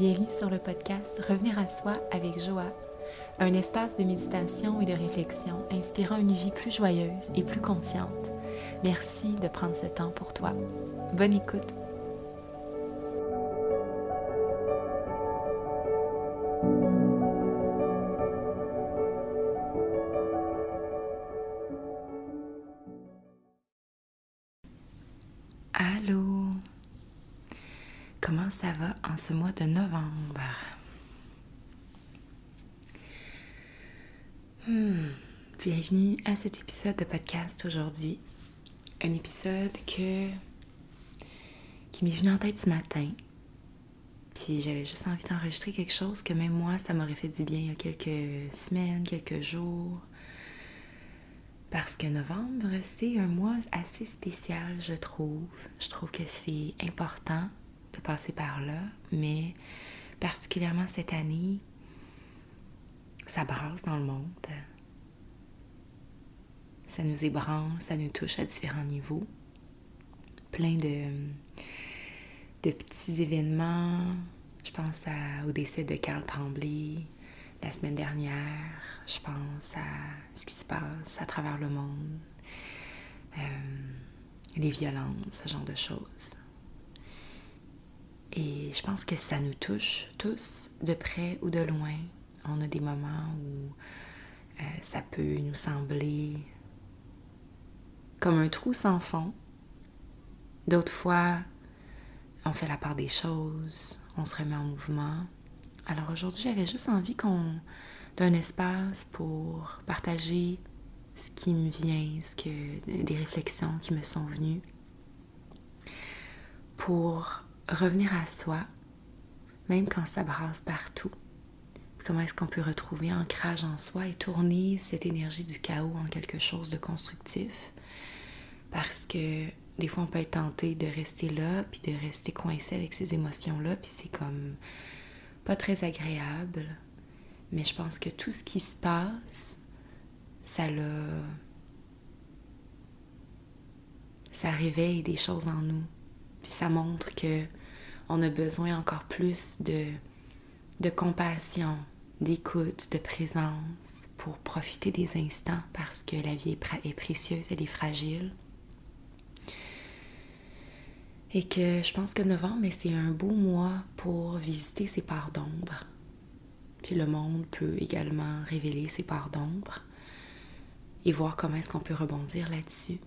Bienvenue sur le podcast Revenir à soi avec Joa, un espace de méditation et de réflexion inspirant une vie plus joyeuse et plus consciente. Merci de prendre ce temps pour toi. Bonne écoute! Allô! Comment ça va en ce mois de novembre? Bienvenue à cet épisode de podcast aujourd'hui. Un épisode qui m'est venu en tête ce matin. Puis j'avais juste envie d'enregistrer quelque chose que même moi, ça m'aurait fait du bien il y a quelques semaines, quelques jours. Parce que novembre, c'est un mois assez spécial, je trouve. Je trouve que c'est important de passer par là, mais particulièrement cette année, ça brasse dans le monde. Ça nous ébranle, ça nous touche à différents niveaux. Plein de petits événements. Je pense au décès de Carl Tremblay la semaine dernière. Je pense à ce qui se passe à travers le monde. Les violences, ce genre de choses. Et je pense que ça nous touche tous, de près ou de loin. On a des moments où ça peut nous sembler comme un trou sans fond. D'autres fois, on fait la part des choses, on se remet en mouvement. Alors aujourd'hui, j'avais juste envie d'un espace pour partager ce qui me vient, des réflexions qui me sont venues, pour revenir à soi, même quand ça brasse partout. Comment est-ce qu'on peut retrouver ancrage en soi et tourner cette énergie du chaos en quelque chose de constructif? Parce que des fois, on peut être tenté de rester là, puis de rester coincé avec ces émotions-là, puis c'est comme pas très agréable. Mais je pense que tout ce qui se passe, ça réveille des choses en nous. Puis ça montre que on a besoin encore plus de compassion, d'écoute, de présence pour profiter des instants parce que la vie est précieuse, elle est fragile. Et que je pense que novembre, c'est un beau mois pour visiter ses parts d'ombre. Puis le monde peut également révéler ses parts d'ombre et voir comment est-ce qu'on peut rebondir là-dessus.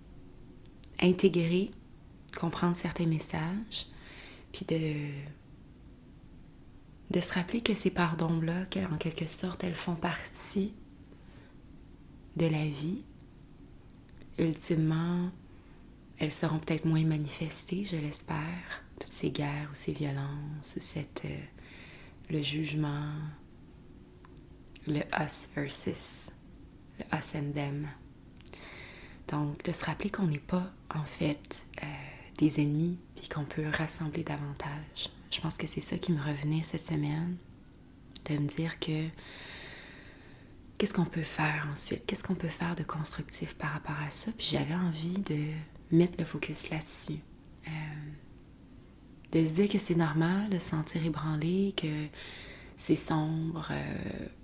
Intégrer, comprendre certains messages, puis de se rappeler que ces parts d'ombre-là, en quelque sorte, elles font partie de la vie. Ultimement, elles seront peut-être moins manifestées, je l'espère, toutes ces guerres ou ces violences, ou le jugement, le us versus, le us and them. Donc, de se rappeler qu'on n'est pas, en fait, des ennemis, puis qu'on peut rassembler davantage. Je pense que c'est ça qui me revenait cette semaine, de me dire que qu'est-ce qu'on peut faire ensuite? Qu'est-ce qu'on peut faire de constructif par rapport à ça? Puis j'avais envie de mettre le focus là-dessus. De se dire que c'est normal de se sentir ébranlé, que c'est sombre,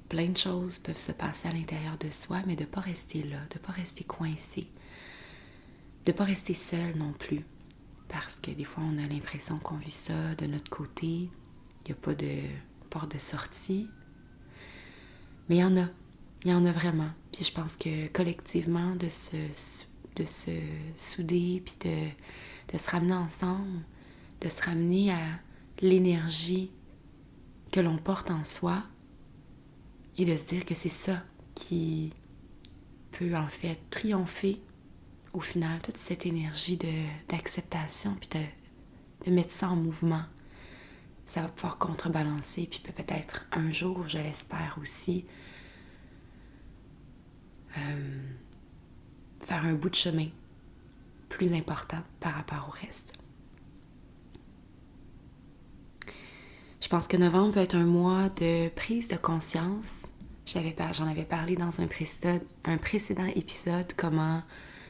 plein de choses peuvent se passer à l'intérieur de soi, mais de ne pas rester là, de ne pas rester coincé, de ne pas rester seul non plus. Parce que des fois, on a l'impression qu'on vit ça de notre côté, il n'y a pas de porte de sortie. Mais il y en a vraiment. Puis je pense que collectivement, de se souder, puis de se ramener ensemble, de se ramener à l'énergie que l'on porte en soi et de se dire que c'est ça qui peut en fait triompher au final, toute cette énergie d'acceptation puis de mettre ça en mouvement. Ça va pouvoir contrebalancer puis peut-être un jour, je l'espère aussi, faire un bout de chemin plus important par rapport au reste. Je pense que novembre peut être un mois de prise de conscience. J'en avais parlé dans un précédent épisode, comment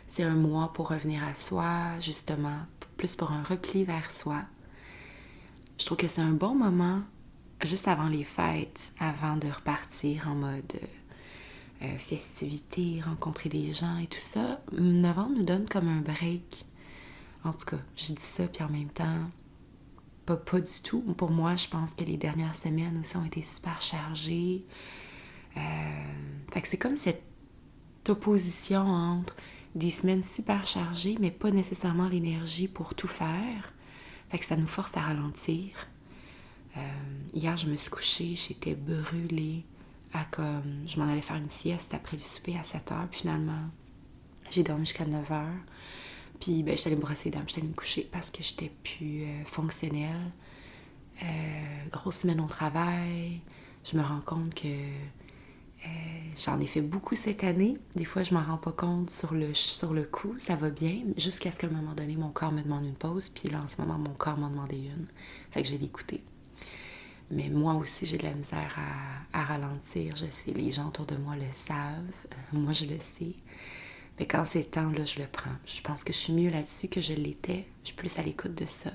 c'est un mois pour revenir à soi, justement, plus pour un repli vers soi. Je trouve que c'est un bon moment juste avant les fêtes, avant de repartir en mode festivité, rencontrer des gens et tout ça, novembre nous donne comme un break. En tout cas, je dis ça, puis en même temps, pas du tout. Pour moi, je pense que les dernières semaines aussi ont été super chargées. Fait que c'est comme cette opposition entre des semaines super chargées, mais pas nécessairement l'énergie pour tout faire. Fait que ça nous force à ralentir. Hier, je me suis couchée, j'étais brûlée. Je m'en allais faire une sieste après le souper à 7h, puis finalement, j'ai dormi jusqu'à 9h. Puis, j'étais allée me brosser les dents, j'étais allée me coucher parce que j'étais plus fonctionnelle. Grosse semaine au travail. Je me rends compte que j'en ai fait beaucoup cette année. Des fois, je m'en rends pas compte sur le coup. Ça va bien, jusqu'à ce qu'à un moment donné, mon corps me demande une pause. Puis là, en ce moment, mon corps m'en demandait une. Fait que j'ai l'écouté. Mais moi aussi, j'ai de la misère à ralentir. Je sais, les gens autour de moi le savent. Moi, je le sais. Mais quand c'est le temps, là, je le prends. Je pense que je suis mieux là-dessus que je l'étais. Je suis plus à l'écoute de ça.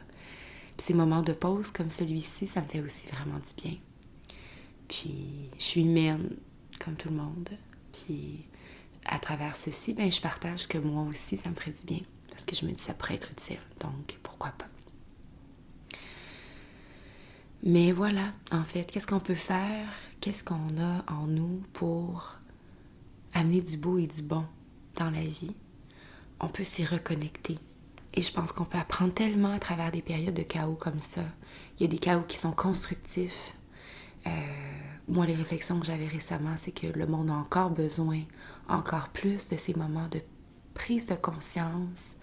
Puis ces moments de pause comme celui-ci, ça me fait aussi vraiment du bien. Puis je suis humaine, comme tout le monde. Puis à travers ceci, je partage que moi aussi, ça me ferait du bien. Parce que je me dis, ça pourrait être utile. Donc, pourquoi pas? Mais voilà, en fait, qu'est-ce qu'on peut faire? Qu'est-ce qu'on a en nous pour amener du beau et du bon dans la vie? On peut s'y reconnecter. Et je pense qu'on peut apprendre tellement à travers des périodes de chaos comme ça. Il y a des chaos qui sont constructifs. Moi, les réflexions que j'avais récemment, c'est que le monde a encore besoin, encore plus de ces moments de prise de conscience,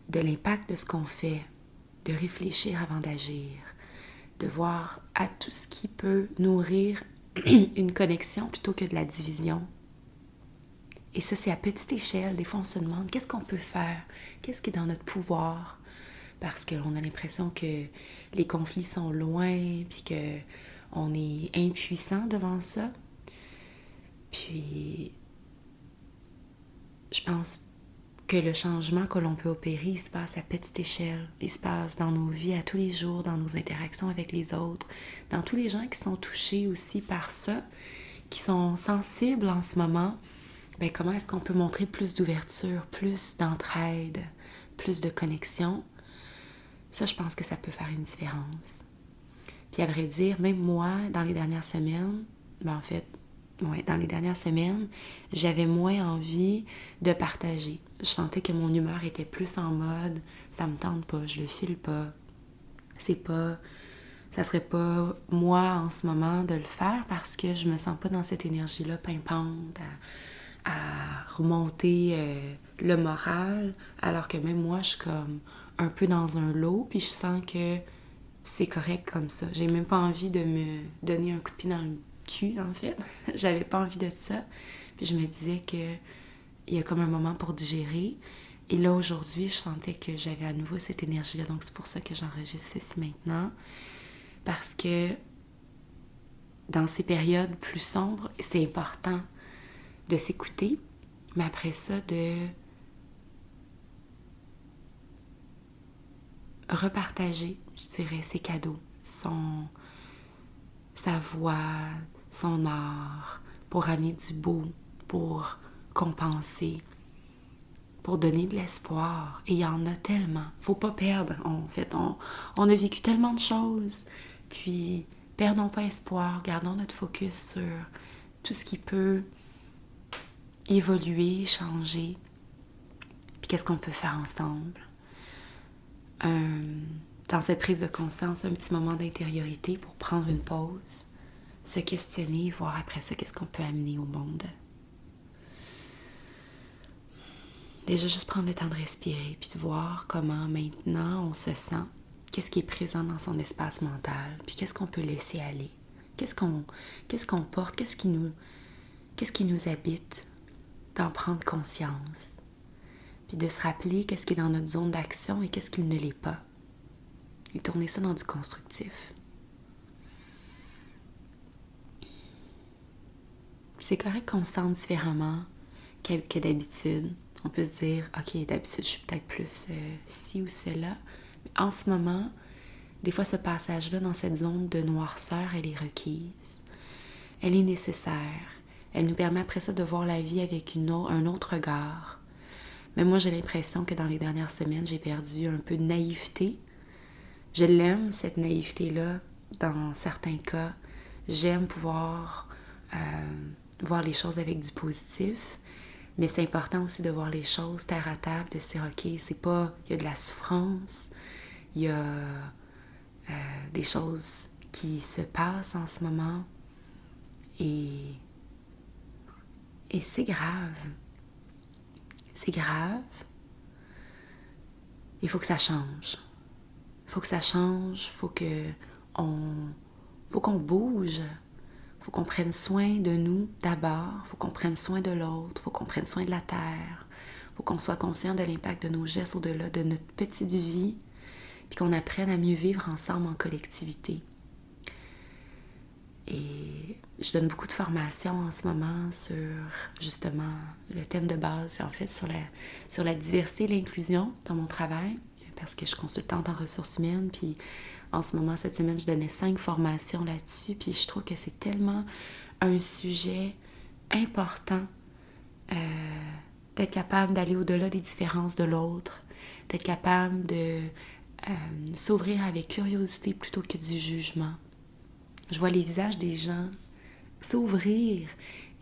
de l'impact de ce qu'on fait, de réfléchir avant d'agir, de voir à tout ce qui peut nourrir une connexion plutôt que de la division. Et ça, c'est à petite échelle. Des fois, on se demande qu'est-ce qu'on peut faire, qu'est-ce qui est dans notre pouvoir, parce qu'on a l'impression que les conflits sont loin, puis qu'on est impuissant devant ça. Puis, je pense que le changement que l'on peut opérer, il se passe à petite échelle. Il se passe dans nos vies à tous les jours, dans nos interactions avec les autres, dans tous les gens qui sont touchés aussi par ça, qui sont sensibles en ce moment. Comment est-ce qu'on peut montrer plus d'ouverture, plus d'entraide, plus de connexion? Ça, je pense que ça peut faire une différence. Puis à vrai dire, même moi, dans les dernières semaines, dans les dernières semaines, j'avais moins envie de partager. Je sentais que mon humeur était plus en mode, ça me tente pas, je le file pas. Ça serait pas moi en ce moment de le faire parce que je me sens pas dans cette énergie-là pimpante à remonter le moral, alors que même moi, je suis comme un peu dans un lot, puis je sens que c'est correct comme ça. J'ai même pas envie de me donner un coup de pied dans le cul, en fait. J'avais pas envie de ça. Puis je me disais que il y a comme un moment pour digérer. Et là, aujourd'hui, je sentais que j'avais à nouveau cette énergie-là. Donc, c'est pour ça que j'enregistre ceci maintenant. Parce que dans ces périodes plus sombres, c'est important de s'écouter, mais après ça, de repartager, je dirais, ses cadeaux, sa voix, son art, pour amener du beau, pour compenser, pour donner de l'espoir. Et il y en a tellement. Faut pas perdre. En fait, on a vécu tellement de choses. Puis, perdons pas espoir. Gardons notre focus sur tout ce qui peut évoluer, changer. Puis, qu'est-ce qu'on peut faire ensemble? Dans cette prise de conscience, un petit moment d'intériorité pour prendre une pause, se questionner, voir après ça qu'est-ce qu'on peut amener au monde. Déjà, juste prendre le temps de respirer, puis de voir comment maintenant on se sent, qu'est-ce qui est présent dans son espace mental, puis qu'est-ce qu'on peut laisser aller, qu'est-ce qu'on porte, qu'est-ce qui nous habite, d'en prendre conscience, puis de se rappeler qu'est-ce qui est dans notre zone d'action et qu'est-ce qui ne l'est pas, et tourner ça dans du constructif. C'est correct qu'on se sente différemment que d'habitude. On peut se dire, ok, d'habitude, je suis peut-être plus ci ou cela. Mais en ce moment, Des fois, ce passage-là, dans cette zone de noirceur, elle est requise. Elle est nécessaire. Elle nous permet après ça de voir la vie avec un autre regard. Mais moi, j'ai l'impression que dans les dernières semaines, j'ai perdu un peu de naïveté. Je l'aime, cette naïveté-là, dans certains cas. J'aime pouvoir voir les choses avec du positif. Mais c'est important aussi de voir les choses terre à table, de se dire, OK, c'est pas... Il y a de la souffrance, il y a des choses qui se passent en ce moment. Et c'est grave. C'est grave. Il faut que ça change. Il faut que ça change. Faut qu'on bouge. Faut qu'on prenne soin de nous d'abord. Faut qu'on prenne soin de l'autre. Faut qu'on prenne soin de la terre. Faut qu'on soit conscient de l'impact de nos gestes au-delà de notre petite vie. Puis qu'on apprenne à mieux vivre ensemble en collectivité. Et je donne beaucoup de formations en ce moment sur, justement, le thème de base, c'est en fait sur la diversité et l'inclusion dans mon travail, parce que je suis consultante en ressources humaines, puis en ce moment, cette semaine, je donnais 5 formations là-dessus, puis je trouve que c'est tellement un sujet important d'être capable d'aller au-delà des différences de l'autre, d'être capable de s'ouvrir avec curiosité plutôt que du jugement. Je vois les visages des gens s'ouvrir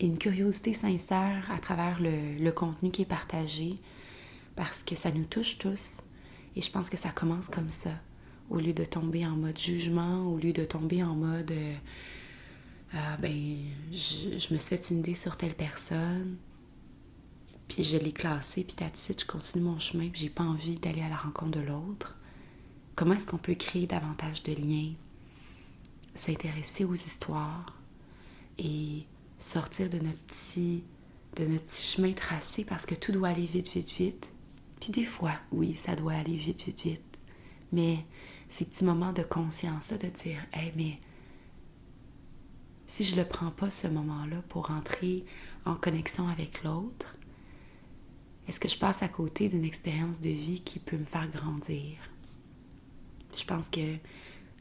et une curiosité sincère à travers le contenu qui est partagé parce que ça nous touche tous. Et je pense que ça commence comme ça. Au lieu de tomber en mode jugement, au lieu de tomber en mode je me suis fait une idée sur telle personne, puis je l'ai classée, puis je continue mon chemin, puis j'ai pas envie d'aller à la rencontre de l'autre. Comment est-ce qu'on peut créer davantage de liens? S'intéresser aux histoires et sortir de notre petit chemin tracé parce que tout doit aller vite, vite, vite. Puis des fois, oui, ça doit aller vite, vite, vite. Mais ces petits moments de conscience-là, de dire, hey, mais si je ne le prends pas ce moment-là pour entrer en connexion avec l'autre, est-ce que je passe à côté d'une expérience de vie qui peut me faire grandir? Je pense que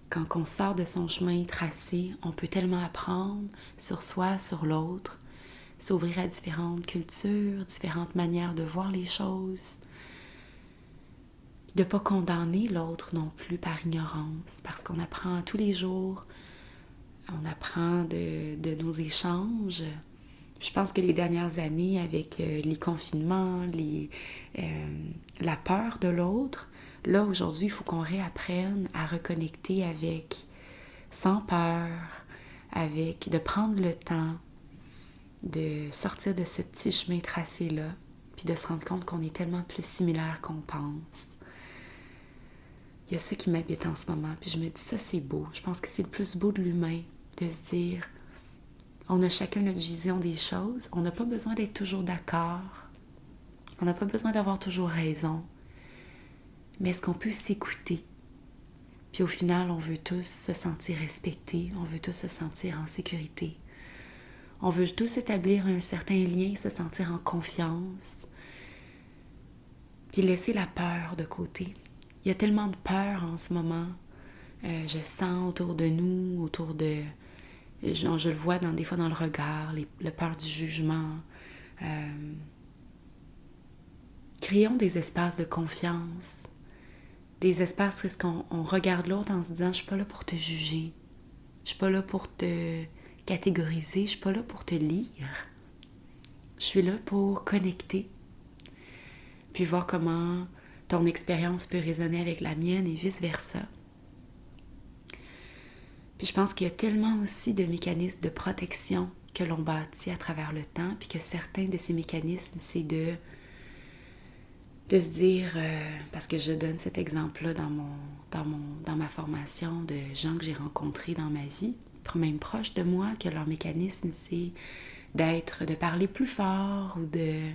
quand on sort de son chemin tracé, on peut tellement apprendre sur soi, sur l'autre, s'ouvrir à différentes cultures, différentes manières de voir les choses, de ne pas condamner l'autre non plus par ignorance, parce qu'on apprend tous les jours, on apprend de nos échanges. Je pense que les dernières années, avec les confinements, la peur de l'autre, là, aujourd'hui, il faut qu'on réapprenne à reconnecter avec, sans peur, de prendre le temps de sortir de ce petit chemin tracé-là, puis de se rendre compte qu'on est tellement plus similaires qu'on pense. Il y a ça qui m'habite en ce moment, puis je me dis, ça c'est beau. Je pense que c'est le plus beau de l'humain, de se dire, on a chacun notre vision des choses, on n'a pas besoin d'être toujours d'accord, on n'a pas besoin d'avoir toujours raison, mais est-ce qu'on peut s'écouter? Puis au final, on veut tous se sentir respectés, on veut tous se sentir en sécurité. On veut tous établir un certain lien, se sentir en confiance, puis laisser la peur de côté. Il y a tellement de peur en ce moment. Je sens autour de nous, je le vois des fois dans le regard, la peur du jugement. Créons des espaces de confiance, des espaces où est-ce qu'on regarde l'autre en se disant « Je suis pas là pour te juger, je suis pas là pour te catégoriser, je suis pas là pour te lire. Je suis là pour connecter, puis voir comment ton expérience peut résonner avec la mienne et vice-versa. » Puis je pense qu'il y a tellement aussi de mécanismes de protection que l'on bâtit à travers le temps, puis que certains de ces mécanismes, c'est de se dire, parce que je donne cet exemple-là dans ma formation de gens que j'ai rencontrés dans ma vie, même proches de moi, que leur mécanisme, c'est de parler plus fort ou de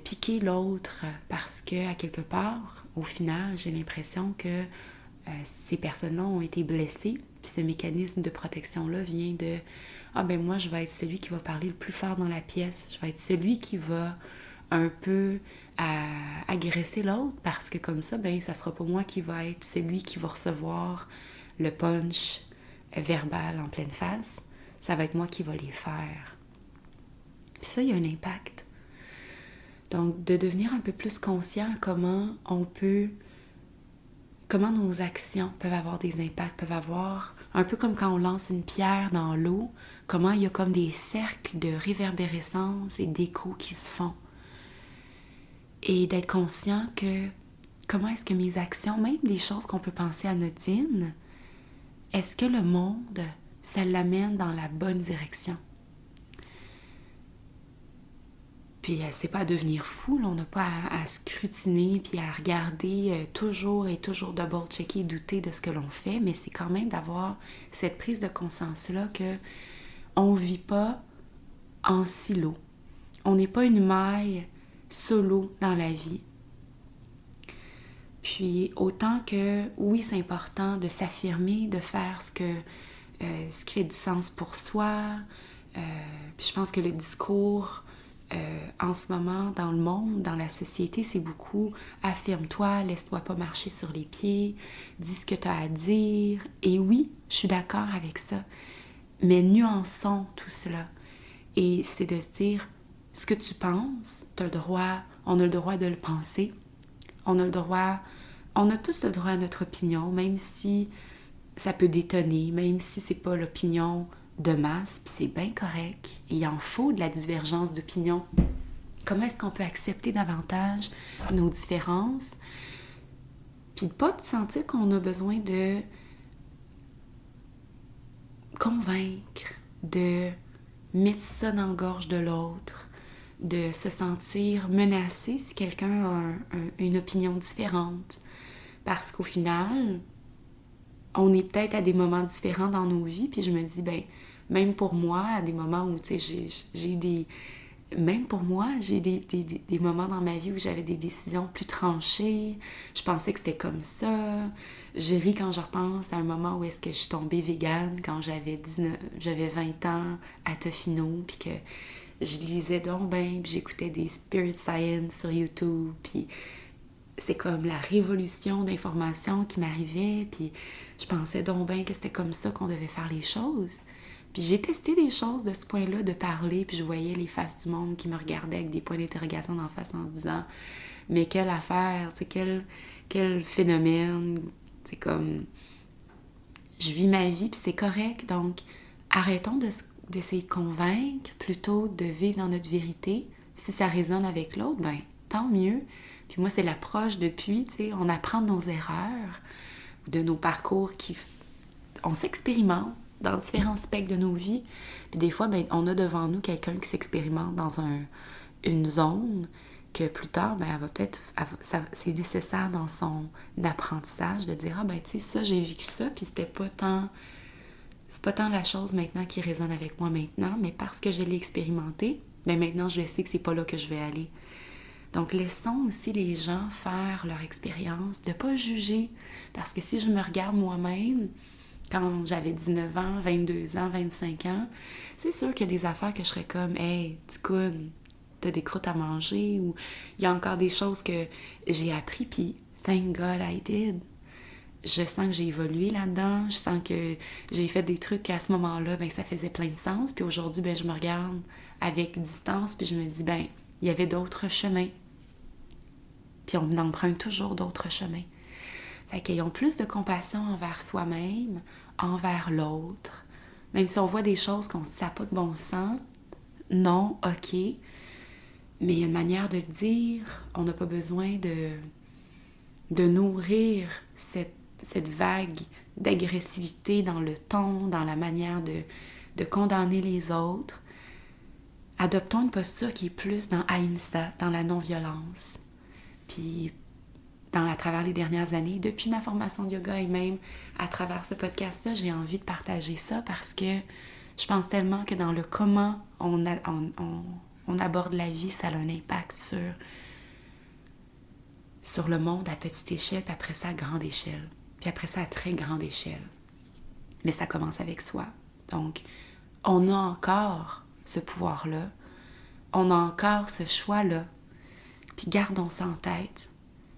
piquer l'autre parce que, à quelque part, au final, j'ai l'impression que ces personnes-là ont été blessées. Puis ce mécanisme de protection-là vient de « Ah ben moi, je vais être celui qui va parler le plus fort dans la pièce. Je vais être celui qui va un peu à agresser l'autre parce que comme ça, ben ça sera pas moi qui va être celui qui va recevoir le punch verbal en pleine face. Ça va être moi qui va les faire. Puis ça, il y a un impact. Donc, de devenir un peu plus conscient comment nos actions peuvent avoir des impacts, peuvent avoir, un peu comme quand on lance une pierre dans l'eau, comment il y a comme des cercles de réverbérescence et d'écho qui se font. Et d'être conscient que comment est-ce que mes actions, même des choses qu'on peut penser anodines, est-ce que le monde, ça l'amène dans la bonne direction? Puis c'est pas à devenir fou, là, on n'a pas à scrutiner puis à regarder toujours et toujours double-checker et douter de ce que l'on fait, mais c'est quand même d'avoir cette prise de conscience-là que on vit pas en silo. On n'est pas une maille solo dans la vie. Puis autant que, oui, c'est important de s'affirmer, de faire ce qui fait du sens pour soi. Puis je pense que le discours en ce moment dans le monde, dans la société, c'est beaucoup affirme-toi, laisse-toi pas marcher sur les pieds, dis ce que tu as à dire. Et oui, je suis d'accord avec ça, mais nuançons tout cela. Et c'est de se dire ce que tu penses, t'as le droit, on a le droit de le penser, on a tous le droit à notre opinion, même si ça peut détonner, même si c'est pas l'opinion de masse, puis c'est bien correct. Il en faut de la divergence d'opinion. Comment est-ce qu'on peut accepter davantage nos différences, puis de pas sentir qu'on a besoin de convaincre, de mettre ça dans la gorge de l'autre, de se sentir menacé si quelqu'un a une opinion différente. Parce qu'au final, on est peut-être à des moments différents dans nos vies, puis je me dis, ben, même pour moi, à des moments où, tu sais, j'ai des... Même pour moi, j'ai des moments dans ma vie où j'avais des décisions plus tranchées. Je pensais que c'était comme ça. Je ris quand je repense à un moment où est-ce que je suis tombée végane quand j'avais 20 ans à Tofino, puis que je lisais donc ben, puis j'écoutais des Spirit Science sur YouTube, puis c'est comme la révolution d'informations qui m'arrivait, puis je pensais donc ben que c'était comme ça qu'on devait faire les choses. Puis j'ai testé des choses de ce point-là, de parler, puis je voyais les faces du monde qui me regardaient avec des points d'interrogation en face en disant « Mais quelle affaire, tu sais, quel phénomène, c'est comme... Je vis ma vie, puis c'est correct, donc arrêtons d'essayer de convaincre plutôt de vivre dans notre vérité. Si ça résonne avec l'autre, ben tant mieux. Puis moi, c'est l'approche depuis, tu sais, on apprend de nos erreurs, de nos parcours on s'expérimente dans différents spectres de nos vies. Puis des fois, ben, on a devant nous quelqu'un qui s'expérimente dans une zone que plus tard, ben, c'est nécessaire dans son apprentissage de dire « Ah, ben, tu sais, ça, j'ai vécu ça, puis c'est pas tant la chose maintenant qui résonne avec moi maintenant, mais parce que je l'ai expérimenté, ben maintenant, je sais que c'est pas là que je vais aller. » Donc, laissons aussi les gens faire leur expérience, de ne pas juger. Parce que si je me regarde moi-même, quand j'avais 19 ans, 22 ans, 25 ans, c'est sûr qu'il y a des affaires que je serais comme « Hey, ticoune, t'as des croûtes à manger » ou il y a encore des choses que j'ai appris, puis « Thank God I did ». Je sens que j'ai évolué là-dedans, je sens que j'ai fait des trucs qu'à ce moment-là, ben ça faisait plein de sens. Puis aujourd'hui, ben je me regarde avec distance, puis je me dis, ben il y avait d'autres chemins. Puis on emprunte toujours d'autres chemins. Fait qu'ayons plus de compassion envers soi-même, envers l'autre. Même si on voit des choses qu'on ne sait pas de bon sens, non, ok. Mais il y a une manière de le dire. On n'a pas besoin de nourrir cette vague d'agressivité dans le ton, dans la manière de condamner les autres. Adoptons une posture qui est plus dans Ahimsa, dans la non-violence. Puis, à travers les dernières années, depuis ma formation de yoga et même à travers ce podcast-là, j'ai envie de partager ça parce que je pense tellement que dans le comment on aborde la vie, ça a un impact sur le monde à petite échelle, puis après ça à grande échelle, puis après ça à très grande échelle. Mais ça commence avec soi. Donc, on a encore ce pouvoir-là, on a encore ce choix-là Puis gardons ça en tête.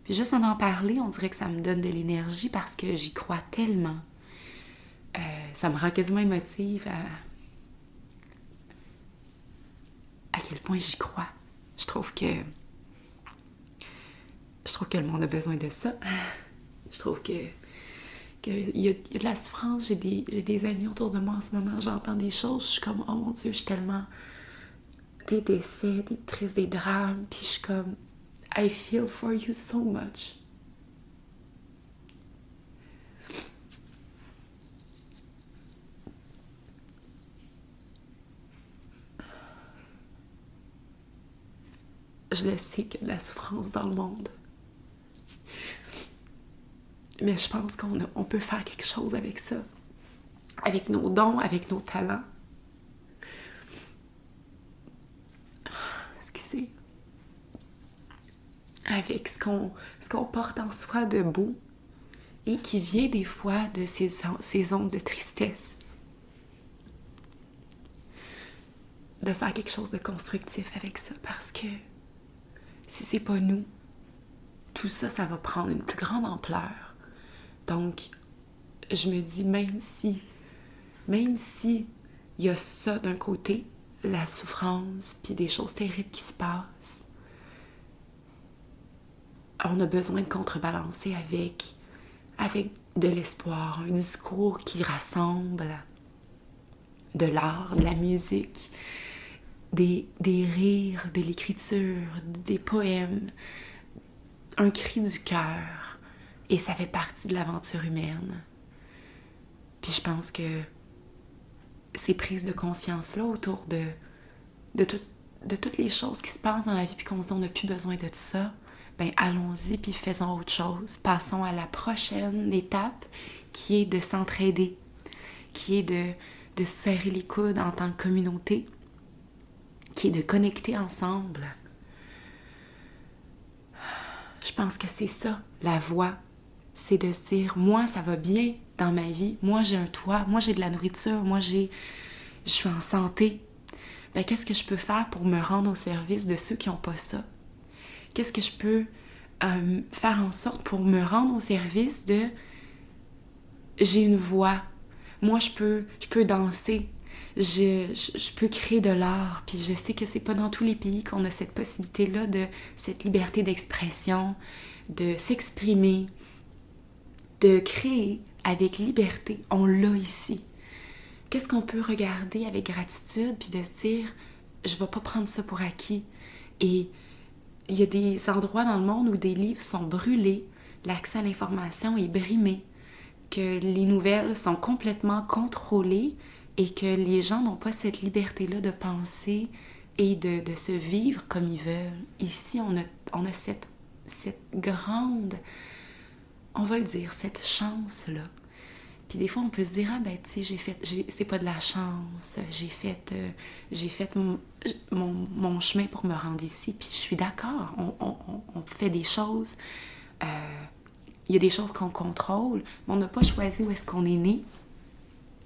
Puis juste en parler, on dirait que ça me donne de l'énergie parce que j'y crois tellement. Ça me rend quasiment émotive à quel point j'y crois. Je trouve que le monde a besoin de ça. Je trouve qu'il y a de la souffrance. J'ai des amis autour de moi en ce moment. J'entends des choses. Je suis comme, oh mon Dieu, je suis tellement... Des décès, des tristes, des drames. Puis je suis comme, I feel for you so much. Je le sais qu'il y a de la souffrance dans le monde. Mais je pense qu'on peut faire quelque chose avec ça. Avec nos dons, avec nos talents. Excusez. Avec ce qu'on porte en soi de beau et qui vient des fois de ces ondes de tristesse. De faire quelque chose de constructif avec ça, parce que si c'est pas nous, tout ça, ça va prendre une plus grande ampleur. Donc, je me dis, même si il y a ça d'un côté, la souffrance, puis des choses terribles qui se passent, on a besoin de contrebalancer avec de l'espoir, un discours qui rassemble, de l'art, de la musique, des rires, de l'écriture, des poèmes, un cri du cœur. Et ça fait partie de l'aventure humaine. Puis je pense que ces prises de conscience-là autour de toutes les choses qui se passent dans la vie, puis qu'on se dit on n'a plus besoin de tout ça, ben allons-y, puis faisons autre chose. Passons à la prochaine étape, qui est de s'entraider, qui est de se serrer les coudes en tant que communauté, qui est de connecter ensemble. Je pense que c'est ça, la voie. C'est de se dire, moi, ça va bien dans ma vie. Moi, j'ai un toit. Moi, j'ai de la nourriture. Moi, je suis en santé. Ben, qu'est-ce que je peux faire pour me rendre au service de ceux qui n'ont pas ça? Qu'est-ce que je peux faire en sorte pour me rendre au service de... J'ai une voix. Moi, je peux danser. Je peux créer de l'art, puis je sais que c'est pas dans tous les pays qu'on a cette possibilité-là, de cette liberté d'expression, de s'exprimer, de créer avec liberté. On l'a ici. Qu'est-ce qu'on peut regarder avec gratitude, puis de se dire, je vais pas prendre ça pour acquis. Et il y a des endroits dans le monde où des livres sont brûlés, l'accès à l'information est brimé, que les nouvelles sont complètement contrôlées, et que les gens n'ont pas cette liberté-là de penser et de se vivre comme ils veulent. Ici, on a cette grande, on va le dire, cette chance-là. Puis des fois, on peut se dire, ah ben, tu sais, c'est pas de la chance, j'ai fait mon chemin pour me rendre ici, puis je suis d'accord, on fait des choses, il y a des choses qu'on contrôle, mais on n'a pas choisi où est-ce qu'on est né.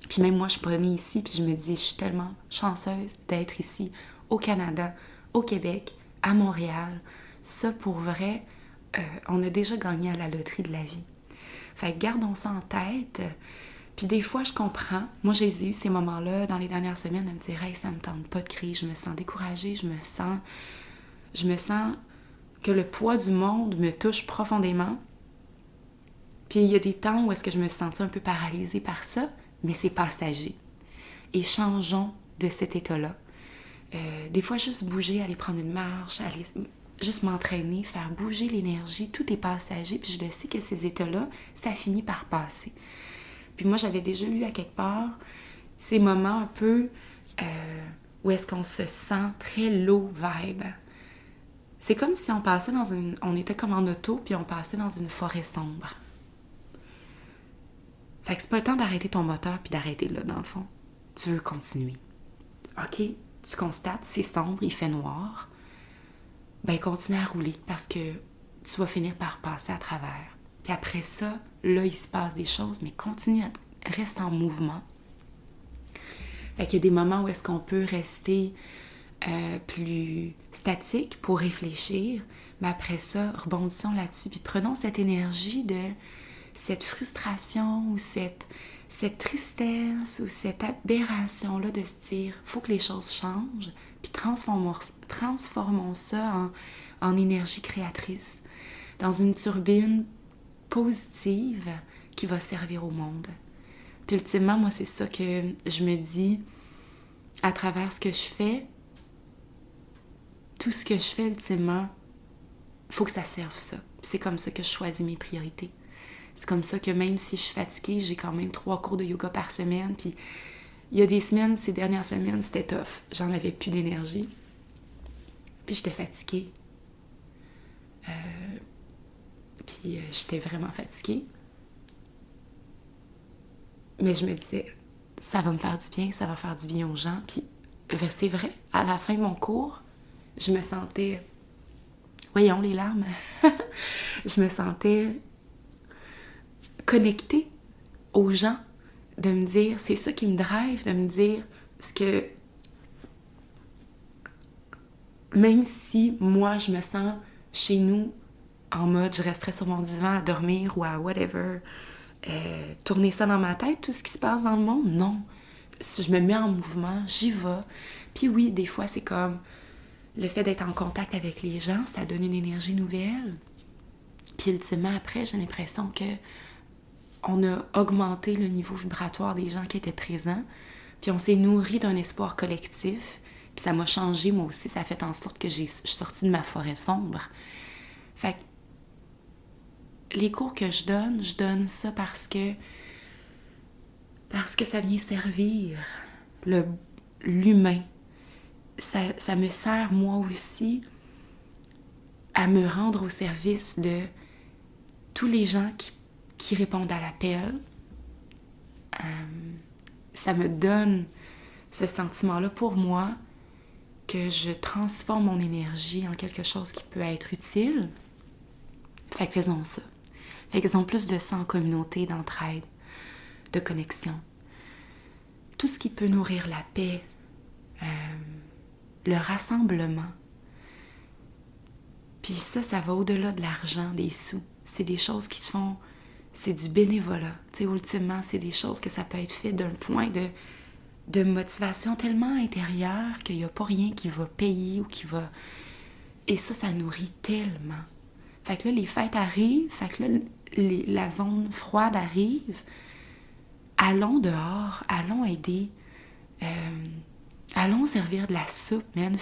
Puis même moi, je suis pas née ici, puis je me dis, je suis tellement chanceuse d'être ici, au Canada, au Québec, à Montréal. Ça, pour vrai, on a déjà gagné à la loterie de la vie. Fait que gardons ça en tête. Puis des fois, je comprends. Moi, j'ai eu ces moments-là dans les dernières semaines de me dire, hey, ça me tente pas de crier, je me sens découragée, je me sens que le poids du monde me touche profondément. Puis il y a des temps où est-ce que je me suis sentie un peu paralysée par ça, mais c'est passager. Et changeons de cet état-là. Des fois, juste bouger, aller prendre une marche, aller juste m'entraîner, faire bouger l'énergie, tout est passager. Puis je le sais que ces états-là, ça finit par passer. Puis moi, j'avais déjà lu à quelque part ces moments un peu où est-ce qu'on se sent très low vibe. C'est comme si on passait on était comme en auto, puis on passait dans une forêt sombre. Fait que c'est pas le temps d'arrêter ton moteur puis d'arrêter là, dans le fond. Tu veux continuer. OK, tu constates, c'est sombre, il fait noir. Ben, continue à rouler parce que tu vas finir par passer à travers. Puis après ça, là, il se passe des choses, mais continue reste en mouvement. Fait qu'il y a des moments où est-ce qu'on peut rester plus statique pour réfléchir, mais après ça, rebondissons là-dessus, puis prenons cette énergie de cette frustration ou cette tristesse ou cette aberration-là de se dire « faut que les choses changent », puis transformons ça en énergie créatrice, dans une turbine positive qui va servir au monde. Puis ultimement, moi, c'est ça que je me dis à travers ce que je fais. Tout ce que je fais, ultimement, il faut que ça serve ça. Puis c'est comme ça que je choisis mes priorités. C'est comme ça que même si je suis fatiguée, j'ai quand même 3 cours de yoga par semaine. Puis il y a des semaines, ces dernières semaines, c'était tough. J'en avais plus d'énergie. Puis j'étais fatiguée. Puis j'étais vraiment fatiguée. Mais je me disais, ça va me faire du bien, ça va faire du bien aux gens. Puis c'est vrai, à la fin de mon cours, je me sentais... Voyons les larmes. Je me sentais connectée aux gens, de me dire, c'est ça qui me drive, de me dire ce que... Même si moi, je me sens chez nous en mode, je resterais sur mon divan à dormir ou à whatever, tourner ça dans ma tête, tout ce qui se passe dans le monde, non. Si je me mets en mouvement, j'y vais. Puis oui, des fois, c'est comme le fait d'être en contact avec les gens, ça donne une énergie nouvelle. Puis ultimement, après, j'ai l'impression que on a augmenté le niveau vibratoire des gens qui étaient présents, puis on s'est nourri d'un espoir collectif, puis ça m'a changé, moi aussi, ça a fait en sorte que je suis sortie de ma forêt sombre. Fait que les cours que je donne ça parce que ça vient servir l'humain. Ça me sert, moi aussi, à me rendre au service de tous les gens qui répondent à l'appel. Ça me donne ce sentiment-là pour moi que je transforme mon énergie en quelque chose qui peut être utile. Fait que faisons ça. Fait faisons plus de ça en communauté, d'entraide, de connexion. Tout ce qui peut nourrir la paix, le rassemblement. Puis ça va au-delà de l'argent, des sous. C'est des choses qui se font, c'est du bénévolat. Tu sais, ultimement, c'est des choses que ça peut être fait d'un point de motivation tellement intérieure qu'il n'y a pas rien qui va payer ou qui va... Et ça nourrit tellement. Fait que là, les fêtes arrivent, fait que là, la zone froide arrive. Allons dehors, allons aider, allons servir de la soupe, man.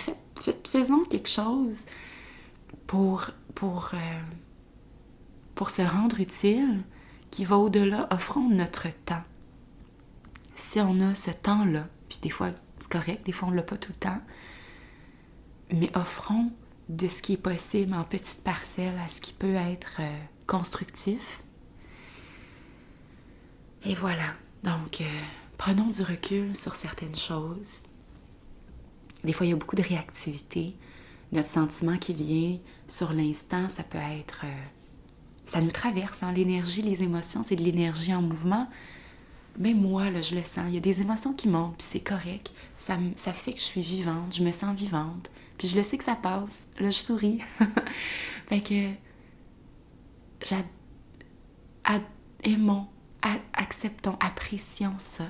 Faisons quelque chose pour se rendre utile, qui va au-delà, offrons notre temps. Si on a ce temps-là, puis des fois c'est correct, des fois on ne l'a pas tout le temps, mais offrons de ce qui est possible en petites parcelles à ce qui peut être constructif. Et voilà, donc prenons du recul sur certaines choses. Des fois il y a beaucoup de réactivité. Notre sentiment qui vient sur l'instant, ça peut être... ça nous traverse, hein? L'énergie, les émotions, c'est de l'énergie en mouvement. Même moi, là, je le sens. Il y a des émotions qui montent, puis c'est correct. Ça fait que je suis vivante, je me sens vivante. Puis je le sais que ça passe. Là, je souris. Fait que... aimons, acceptons, apprécions ça.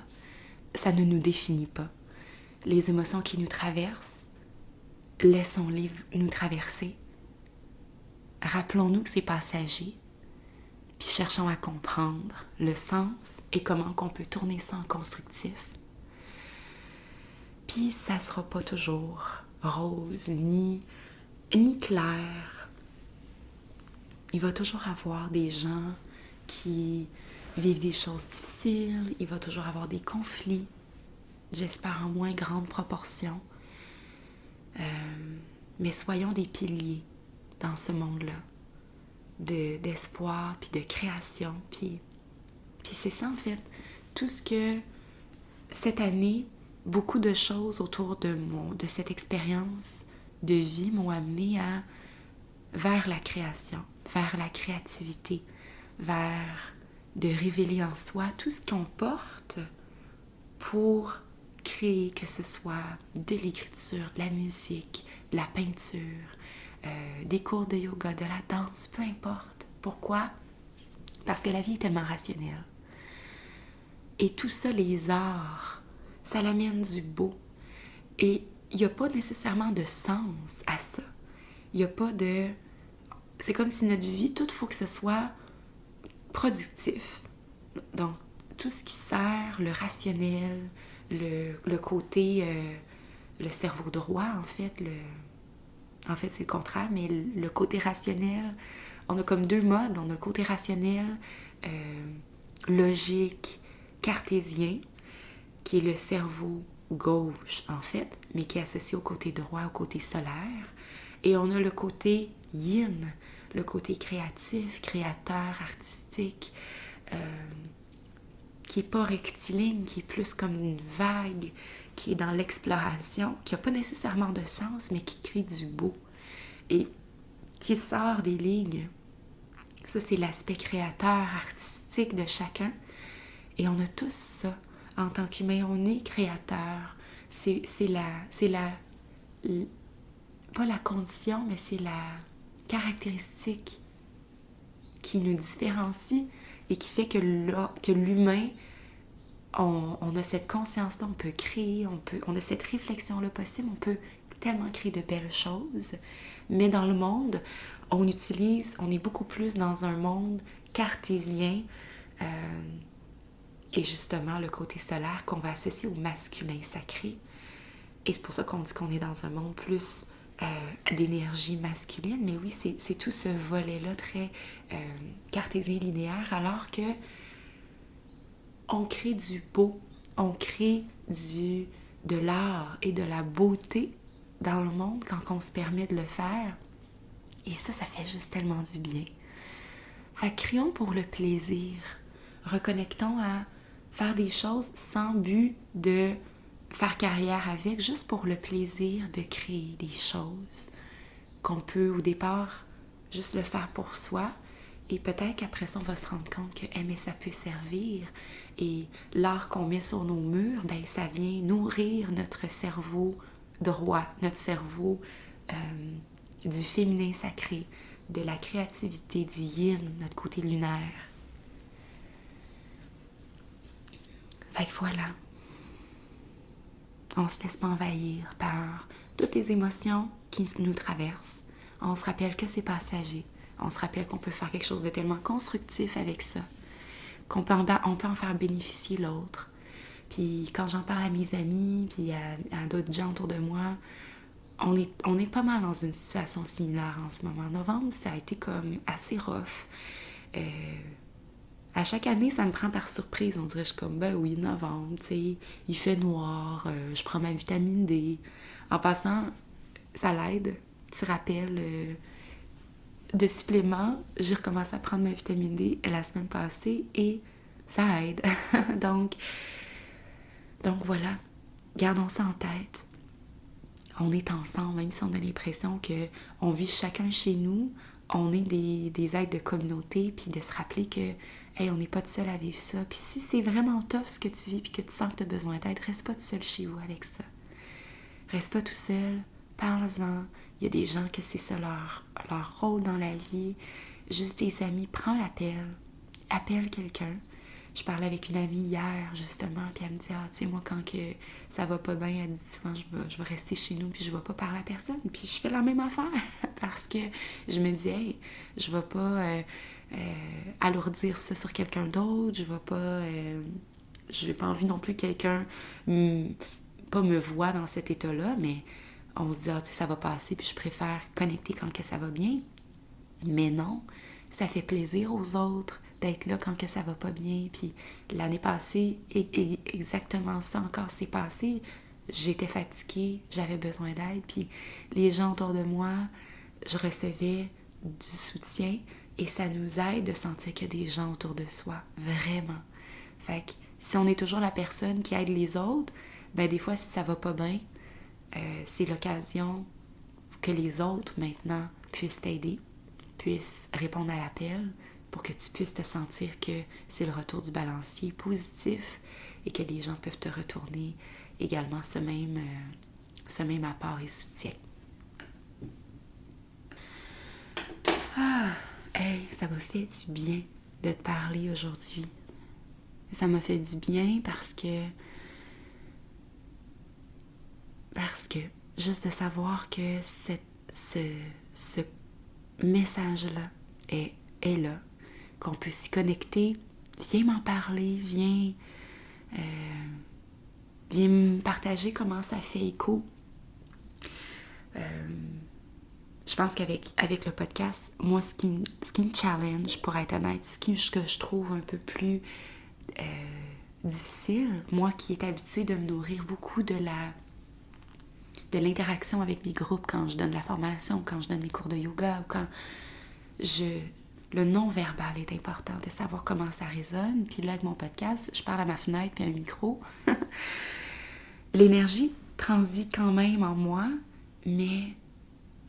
Ça ne nous définit pas. Les émotions qui nous traversent, laissons-les nous traverser. Rappelons-nous que c'est passager. Puis cherchons à comprendre le sens et comment qu'on peut tourner ça en constructif. Puis ça sera pas toujours rose ni clair. Il va toujours avoir des gens qui vivent des choses difficiles. Il va toujours avoir des conflits. J'espère en moins grande proportion. Mais soyons des piliers dans ce monde-là. D'espoir, puis de création, puis c'est ça en fait. Tout ce que cette année, beaucoup de choses autour de cette expérience de vie m'ont amené vers la création, vers la créativité, vers de révéler en soi tout ce qu'on porte pour créer, que ce soit de l'écriture, de la musique, de la peinture, des cours de yoga, de la danse, peu importe. Pourquoi? Parce que la vie est tellement rationnelle. Et tout ça, les arts, ça l'amène du beau. Et il n'y a pas nécessairement de sens à ça. Il n'y a pas de... C'est comme si notre vie, tout faut que ce soit productif. Donc, tout ce qui sert, le rationnel, le côté... le cerveau droit, en fait, c'est le contraire, mais le côté rationnel, on a comme deux modes. On a le côté rationnel, logique, cartésien, qui est le cerveau gauche, en fait, mais qui est associé au côté droit, au côté solaire. Et on a le côté yin, le côté créatif, créateur, artistique, qui n'est pas rectiligne, qui est plus comme une vague, qui est dans l'exploration, qui n'a pas nécessairement de sens, mais qui crée du beau et qui sort des lignes. Ça, c'est l'aspect créateur, artistique de chacun. Et on a tous ça. En tant qu'humain, on est créateur. C'est pas la condition, mais c'est la caractéristique qui nous différencie et qui fait que l'humain, on a cette conscience-là, on peut créer, on a cette réflexion-là possible, on peut tellement créer de belles choses. Mais dans le monde, on est beaucoup plus dans un monde cartésien et justement le côté solaire qu'on va associer au masculin sacré. Et c'est pour ça qu'on dit qu'on est dans un monde plus d'énergie masculine. Mais oui, c'est tout ce volet-là très cartésien linéaire, alors que on crée du beau, on crée de l'art et de la beauté dans le monde quand on se permet de le faire. Et ça fait juste tellement du bien. Fait que créons pour le plaisir. Reconnectons à faire des choses sans but de faire carrière avec, juste pour le plaisir de créer des choses qu'on peut au départ juste le faire pour soi. Et peut-être qu'après ça, on va se rendre compte que mais ça peut servir. Et l'art qu'on met sur nos murs, ben ça vient nourrir notre cerveau droit, notre cerveau du féminin sacré, de la créativité, du yin, notre côté lunaire. Fait que voilà. On se laisse pas envahir par toutes les émotions qui nous traversent. On se rappelle que c'est passager. On se rappelle qu'on peut faire quelque chose de tellement constructif avec ça, qu'on peut en faire bénéficier l'autre. Puis quand j'en parle à mes amis, puis à d'autres gens autour de moi, on est pas mal dans une situation similaire en ce moment. Novembre, ça a été comme assez rough. À chaque année, ça me prend par surprise. On dirait, je suis comme, ben oui, novembre, tu sais, il fait noir, je prends ma vitamine D. En passant, ça l'aide. Petit rappel de suppléments, j'ai recommencé à prendre ma vitamine D la semaine passée et ça aide. donc voilà, gardons ça en tête. On est ensemble, même si on a l'impression qu'on vit chacun chez nous, on est des êtres de communauté, puis de se rappeler que on n'est pas tout seul à vivre ça. Puis si c'est vraiment tough ce que tu vis, puis que tu sens que tu as besoin d'aide, reste pas tout seul chez vous avec ça. Reste pas tout seul, parle-en. Il y a des gens que c'est ça leur rôle dans la vie. Juste des amis, prends l'appel. Appelle quelqu'un. Je parlais avec une amie hier, justement, puis elle me dit, tu sais, moi, quand que ça va pas bien, elle dit souvent, je vais rester chez nous, puis je vais pas parler à personne. Puis je fais la même affaire, parce que je me dis, je vais pas alourdir ça sur quelqu'un d'autre, je n'ai pas envie non plus que quelqu'un pas me voit dans cet état-là, mais on se dit, tu sais, ça va passer, puis je préfère connecter quand que ça va bien. Mais non, ça fait plaisir aux autres d'être là quand que ça va pas bien. Puis l'année passée, et exactement ça encore s'est passé. J'étais fatiguée, j'avais besoin d'aide, puis les gens autour de moi, je recevais du soutien et ça nous aide de sentir qu'il y a des gens autour de soi, vraiment. Fait que si on est toujours la personne qui aide les autres, ben des fois si ça va pas bien, c'est l'occasion que les autres maintenant puissent t'aider, puissent répondre à l'appel pour que tu puisses te sentir que c'est le retour du balancier positif et que les gens peuvent te retourner également ce même apport et soutien. Hey, ça m'a fait du bien de te parler aujourd'hui. Ça m'a fait du bien parce que juste de savoir que ce message-là est là, qu'on peut s'y connecter, viens m'en parler, viens me partager comment ça fait écho. Je pense qu'avec le podcast, moi, ce qui me challenge, pour être honnête, ce que je trouve un peu plus difficile, moi qui est habituée de me nourrir beaucoup de l'interaction avec les groupes quand je donne la formation, quand je donne mes cours de yoga, ou quand le non-verbal est important, de savoir comment ça résonne. Puis là, avec mon podcast, je parle à ma fenêtre puis à un micro. L'énergie transite quand même en moi, mais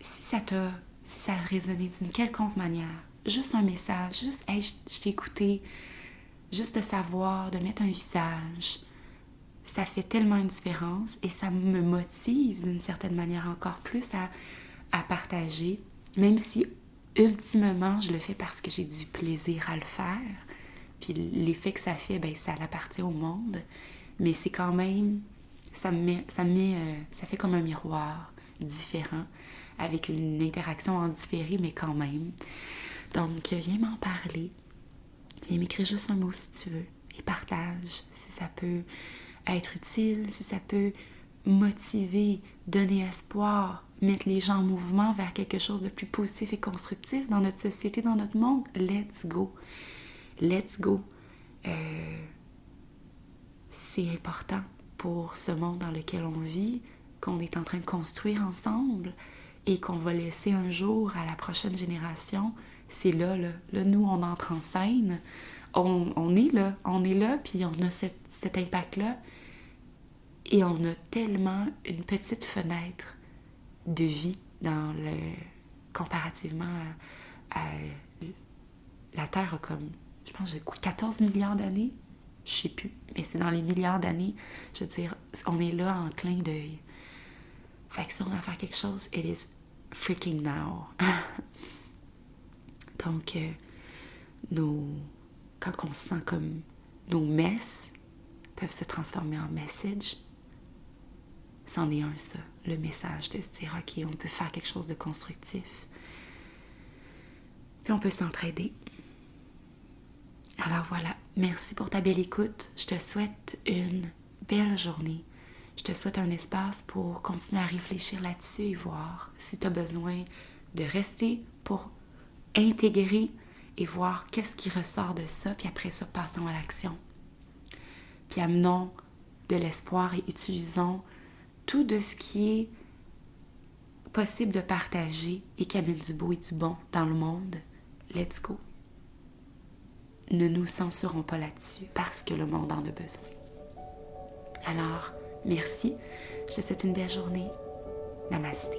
si ça a résonné d'une quelconque manière, juste un message, juste « Hey, je t'ai écouté », juste de savoir, de mettre un visage, ça fait tellement une différence et ça me motive d'une certaine manière encore plus à partager, même si ultimement je le fais parce que j'ai du plaisir à le faire, puis l'effet que ça fait, ben ça appartient au monde, mais c'est quand même, ça fait comme un miroir différent, avec une interaction en différé, mais quand même. Donc, viens m'en parler. Viens m'écrire juste un mot si tu veux. Et partage si ça peut être utile, si ça peut motiver, donner espoir, mettre les gens en mouvement vers quelque chose de plus positif et constructif dans notre société, dans notre monde. Let's go. Let's go. C'est important pour ce monde dans lequel on vit, qu'on est en train de construire ensemble et qu'on va laisser un jour à la prochaine génération. C'est là, nous, on entre en scène. On est là, puis on a cet impact-là. Et on a tellement une petite fenêtre de vie comparativement à la Terre a comme, je pense, 14 milliards d'années. Je sais plus, mais c'est dans les milliards d'années. Je veux dire, on est là en clin d'œil. Fait que si on a à faire quelque chose, it is freaking now. Donc, quand on se sent comme nos messes peuvent se transformer en message, c'en est un, ça, le message de se dire, OK, on peut faire quelque chose de constructif. Puis on peut s'entraider. Alors voilà, merci pour ta belle écoute. Je te souhaite une belle journée. Je te souhaite un espace pour continuer à réfléchir là-dessus et voir si tu as besoin de rester pour intégrer et voir qu'est-ce qui ressort de ça, puis après ça, passons à l'action. Puis amenons de l'espoir et utilisons tout de ce qui est possible de partager et qui amène du beau et du bon dans le monde. Let's go. Ne nous censurons pas là-dessus parce que le monde en a besoin. Alors, merci. Je te souhaite une belle journée. Namasté.